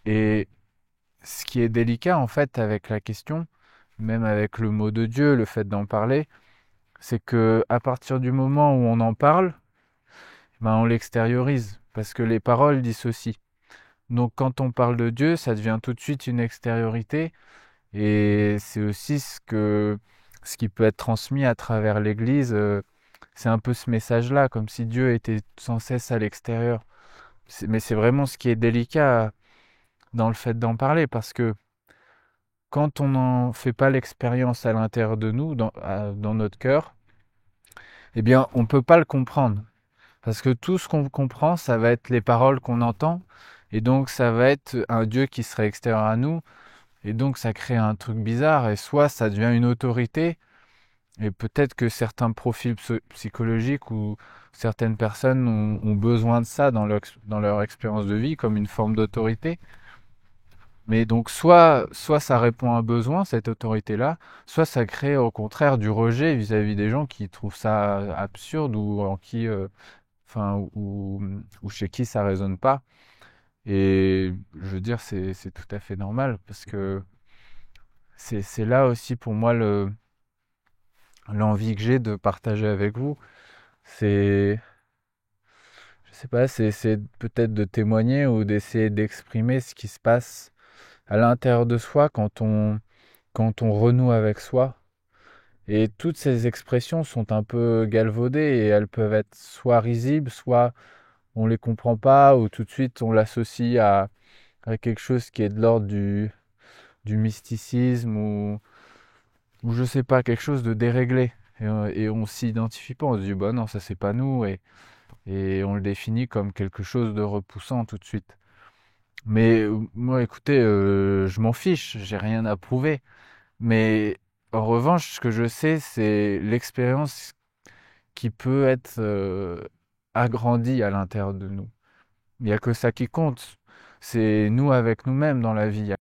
Et ce qui est délicat en fait avec la question, même avec le mot de Dieu, le fait d'en parler, c'est que à partir du moment où on en parle, ben on l'extériorise parce que les paroles dissocient. Donc quand on parle de Dieu, ça devient tout de suite une extériorité et c'est aussi ce qui peut être transmis à travers l'Église. C'est un peu ce message-là, comme si Dieu était sans cesse à l'extérieur. Mais c'est vraiment ce qui est délicat dans le fait d'en parler parce que quand on n'en fait pas l'expérience à l'intérieur de nous, dans notre cœur, eh bien, on ne peut pas le comprendre. Parce que tout ce qu'on comprend, ça va être les paroles qu'on entend, et donc ça va être un Dieu qui serait extérieur à nous, et donc ça crée un truc bizarre, et soit ça devient une autorité, et peut-être que certains profils psychologiques ou certaines personnes ont besoin de ça dans leur expérience de vie, comme une forme d'autorité. Mais donc soit ça répond à un besoin, cette autorité-là, soit ça crée au contraire du rejet vis-à-vis des gens qui trouvent ça absurde ou en qui, enfin, ou chez qui ça résonne pas. Et je veux dire, c'est tout à fait normal parce que c'est là aussi pour moi l'envie que j'ai de partager avec vous. C'est, je sais pas, c'est peut-être de témoigner ou d'essayer d'exprimer ce qui se passe à l'intérieur de soi quand on renoue avec soi. Et toutes ces expressions sont un peu galvaudées et elles peuvent être soit risibles, soit on les comprend pas, ou tout de suite on l'associe à quelque chose qui est de l'ordre du mysticisme ou je sais pas, quelque chose de déréglé. Et on s'y identifie pas, on se dit bah non, ça c'est pas nous, et on le définit comme quelque chose de repoussant tout de suite. Mais moi écoutez, je m'en fiche, j'ai rien à prouver. Mais en revanche, ce que je sais, c'est l'expérience qui peut être agrandie à l'intérieur de nous. Il n'y a que ça qui compte. C'est nous avec nous-mêmes dans la vie.